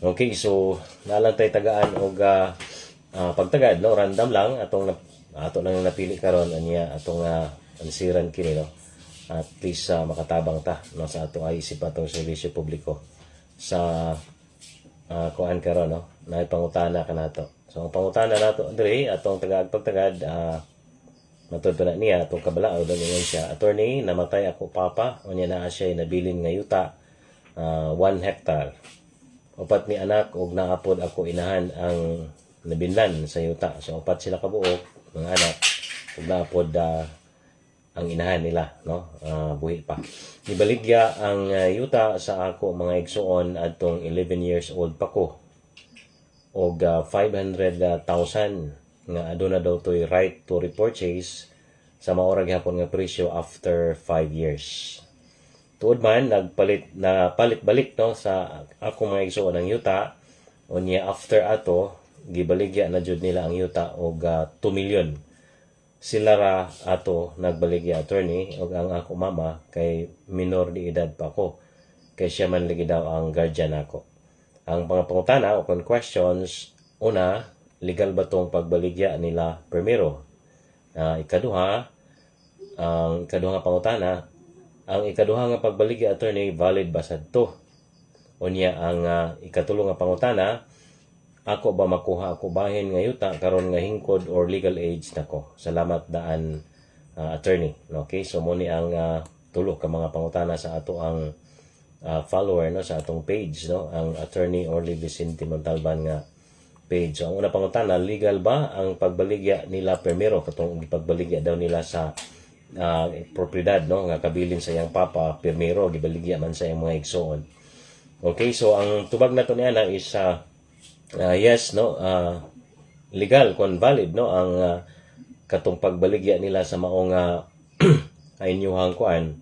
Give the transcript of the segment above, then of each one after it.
Okay, so nalang tay tagaan og pagtagad no, random lang atong ato lang napili karon anya atong ansiran kini no. At least makatabang ta no sa atong isip atong serbisyo publiko sa kuan karon no, na pangutana kanato. So ang pangutana nato diri atong pagtagad matud pa na niya atong kabalao daw niya siya, attorney, namatay ako papa unya naa siya nabilin nga yuta 1 hectare. Upat ni anak ug naapod ako inahan ang nabinlan sa yuta. So upat sila kabuok mga anak ug naapod ang inahan nila no, buhi pa. Ibaligya ang yuta sa ako mga igsuon adtong 11 years old pa ko og 500,000 nga aduna daw to'y right to repurchase sa maorag hapon nga presyo after 5 years. Tuod man palit balik no sa ako mga igsuon ang yuta unya after ato gibaligya na jud nila ang yuta og 2 million. Sila ra ato nagbaligya, attorney, og ang ako mama kay minor de edad pa ko kay siya man lagi daw ang guardian ako. Ang pangutana o questions, una, legal ba tong pagbaligya nila primero? Ikaduha pangutana, ang ikaduha nga pagbaligya, attorney, valid ba sad to? Unya ang ikatulo nga pangutana, ako ba makuha ako bahin nga yuta karon nga hingkod or legal age nako? Salamat daan, attorney. Okay, so mo ni ang tulo ka mga pangutana sa ato ang follower no sa atong page no, ang attorney Orly Vicente Montalban nga page. So ang una pangutana, legal ba ang pagbaligya nila primero katong pagbaligya daw nila sa propiedad no nga kabilin sa iyang papa primero gibaligya man sa iyang mga igsoon. Okay, so ang tubag nato niana is yes no, legal kon valid no ang katong pagbaligya nila sa maong inyuhang kuan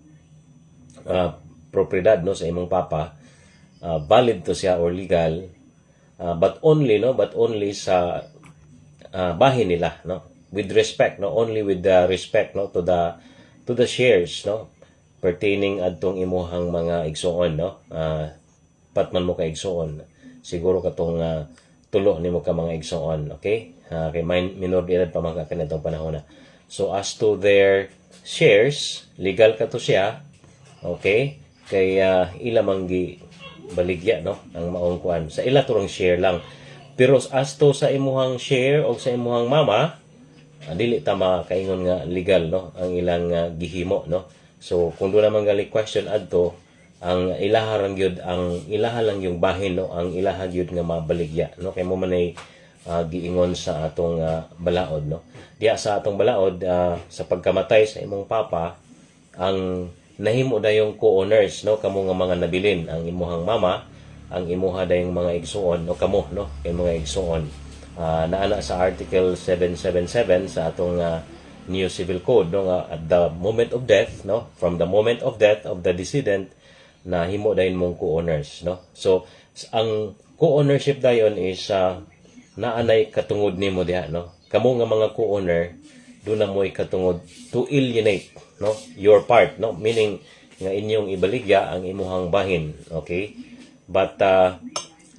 propiedad no sa imong papa, valid to siya or legal, but only sa bahin nila no, with respect no, only with the respect no to the shares no pertaining adtong imuhang mga igsuon no. Patman mo ka igsuon siguro katong tulo nimo ka mga igsuon, okay, kay minor de edad pa man ka kanitong panahon na. So as to their shares, legal ka to siya, okay, kay ila manggi baligya no ang maong kuan sa ila turong share lang. Pero as to sa imuhang share o sa imuhang mama, dili ta makaingon nga legal no ang ilang gihimo no. So kung doon naman gali question adto, ang ilaha lang yung bahin no, ang ilaha gyud nga mabaligya no, kay mo man ay giingon sa atong balaod no. Diya sa atong balaod, sa pagkamatay sa imong papa, ang nahimo dayong co-owners no, kamo nga mga nabilin, ang imuhang mama, ang imuha dayong mga igsuon no, kamo no kay mga igsuon. Naana sa article 777 sa atong new civil code no, nga at the moment of death no, from the moment of death of the decedent na himo dayon mong co-owners no. So ang co-ownership dayon is naanay katungod nimo diha no. Kamo nga mga co-owner do na mo'y katungod to alienate no your part no, meaning nga inyong ibaligya ang imuhang bahin, okay, but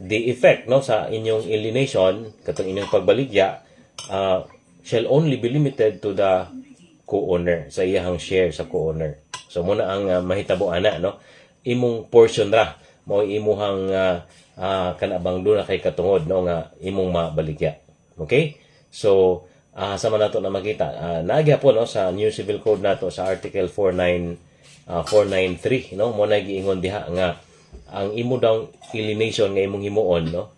the effect no sa inyong alienation katong inyong pagbaligya shall only be limited to the co-owner, sa iyang share sa co-owner. So muna ang mahitabo ana no, imong portion ra mo imuhang kanabang do na kay katungod no nga imong mabaligya, okay. So sama nato na makita nagyapon no sa new civil code nato sa article 493 no, mo na giingon diha nga ang imo daw alienation nga imong himuon no,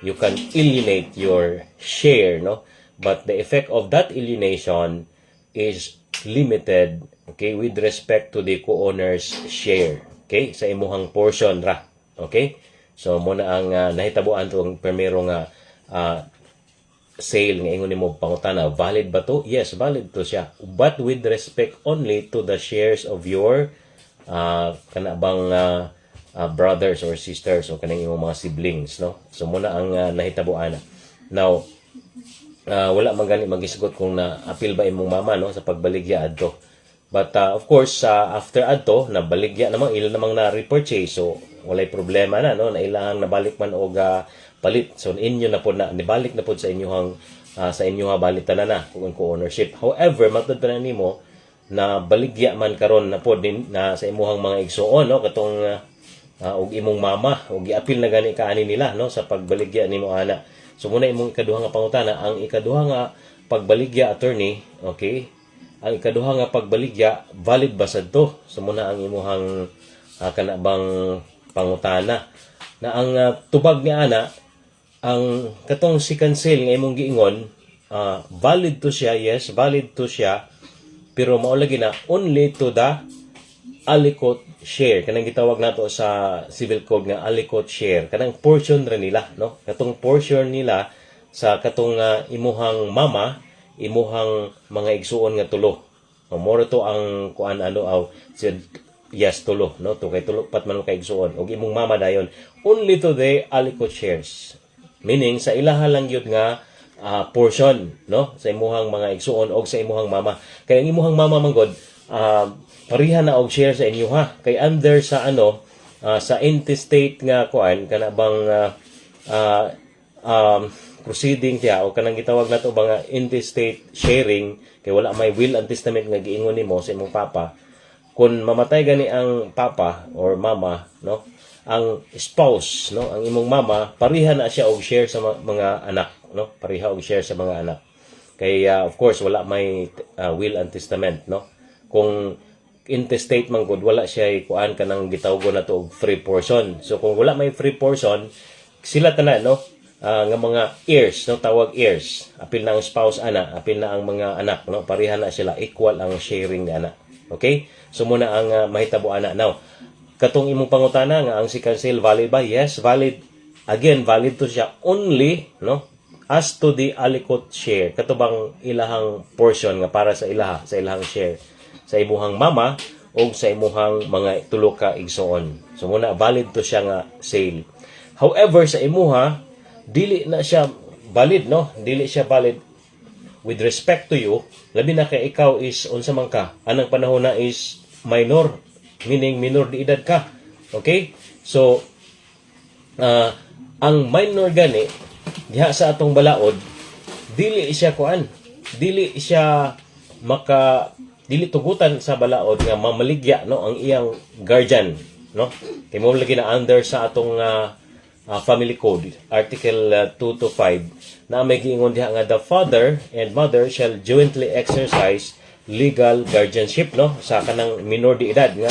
you can alienate your share no, but the effect of that alienation is limited, okay, with respect to the co-owner's share, okay, sa imuhang portion ra, okay. So mo na ang nahitabuan tong primero nga sale nga ingon nimo pangutana, valid ba to? Yes, valid to siya, but with respect only to the shares of your kanabang brothers or sisters o kanang imong mga siblings no. So muna ang nahitabuan. Now wala man gani magisgot kung na-appeal ba imong mama no sa pagbaligya adto. But of course after adto nabaligya namang ilan namang na repurchase, so walay problema na, no, na ilang nabalik man og palit. So inyo na po na nibalik na po sa inyong sa inyong balitan na kung ownership. However, matud pa na nimo na baligya man karon na po din na sa imuhang mga igsuon, no, katong og imong mama og giapil na gani kaani nila, no, sa pagbaligya nimo ana. So muna imong ikaduha nga pangutana, ang ikaduha nga pagbaligya, attorney, okay? Ang ikaduha nga pagbaligya, valid ba sad to? So muna ang imuhang kanabang pangutana na ang tubag ni ana, ang katong si cancel nga imong giingon, valid to siya, yes, valid to siya, pero mao lagi na only to the alikot share. Kanang gitawag nato sa civil code nga alikot share, kanang portion ra nila, no, katong portion nila sa katong imuhang mama, imuhang mga igsuon nga tulo. Moro to ang kuan yes, tulo, no, to kay tulo pat man kay igsuon og imong mama dayon only to the alikot shares, meaning sa ilaha lang yun nga portion, no, sa imuhang mga igsuon og sa imuhang mama. Kay ang imuhang mama man god pariha na og share sa inyo, ha, kay under sa sa intestate nga kuan kana bang proceeding tiya o kanang gitawag nato ba intestate sharing, kay wala may will and testament nga giingon nimo sa imong papa. Kung mamatay gani ang papa or mama, no, ang spouse, no, ang imong mama, pariha na siya og share sa mga anak, no, pariha og share sa mga anak. Kay of course wala may will and testament, no. Kung intestate man gud, wala siya kuan kanang gitawgo na to og free portion. So kung wala may free portion, sila tanan, no, nga mga heirs, no, tawag heirs, apil na ang spouse ana, apil na ang mga anak, no, pariha na sila, equal ang sharing ni ana. Okay, so muna ang mahitabo ana. Now katong imong pangutana nga ang si cancel valid ba? Yes, valid. Again, valid to siya only, no, as to the alikot share, katubang ilahang portion nga para sa ilaha, sa ilahang share sa imuhang mama o sa imuhang mga tulo ka igsuon. So muna valid to siya nga sale. However, sa imuha dili na siya valid, no, dili siya valid with respect to you, labi na kay ikaw is unsa man ka, anang panahon na is minor, meaning minor de edad ka. Okay, so ang minor gani diha sa atong balaod, dili siya kuan, dili siya dili tugutan sa balaod nga mamaligya, no, ang iyang guardian, no, kay mo lagi na under sa atong family code article 2 to 5 na may giingon diha nga the father and mother shall jointly exercise legal guardianship, no, sa kanang minor de edad nga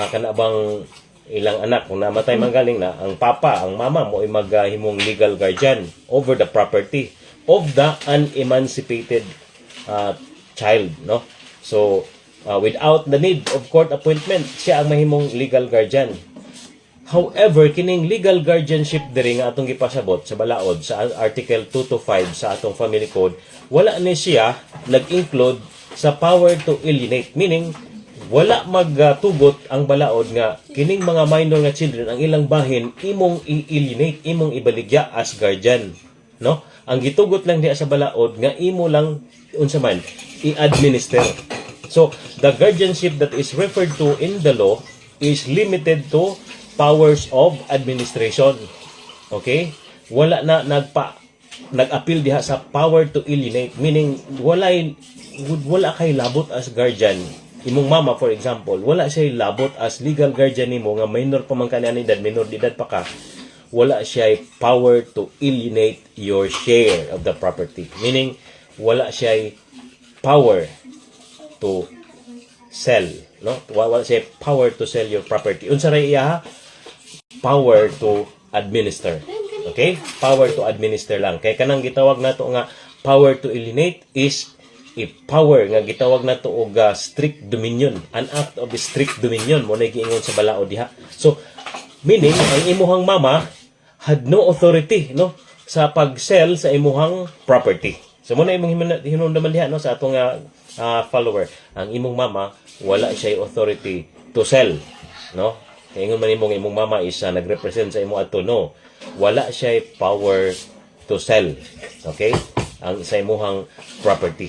kana bang ilang anak. Kung namatay man galing na, ang papa, ang mama mo ay maghimong legal guardian over the property of the unemancipated child, no. So without the need of court appointment, siya ang mahimong legal guardian. However, kining legal guardianship diri nga atong gipasabot sa balaod sa article 2 to 5 sa atong family code, wala ni siya nag-include sa power to alienate, meaning wala magtugot ang balaod nga kining mga minor nga children ang ilang bahin imong i-alienate, imong ibaligya as guardian, no. Ang gitugot lang diha sa balaod nga imo lang unsa man i-administer. So the guardianship that is referred to in the law is limited to powers of administration. Okay? Wala na nag-appeal diha sa power to alienate, meaning wala kay labot as guardian. Imong mama, for example, wala siya labot as legal guardian nimo nga minor pa man kanang edad, minor de edad pa ka. Wala siya power to alienate your share of the property. Meaning wala siya power to sell, no? Wala siya power to sell your property. Unsa ray iya? Power to administer. Okay? Power to administer lang. Kaya kanang gitawag nato nga power to alienate is a power nga gitawag nato og strict dominion. An act of strict dominion mo na giingon sa balaod diha. So meaning ang imuhang mama had no authority, no, sa pag-sell sa imuhang property. So muna imong hinumdaman diha, no, sa atong follower. Ang imong mama wala siya authority to sell, no. Kaya ingon man imong mama is nagrepresent sa imo ato, no, wala siya power to sell, okay, ang sa imuhang property.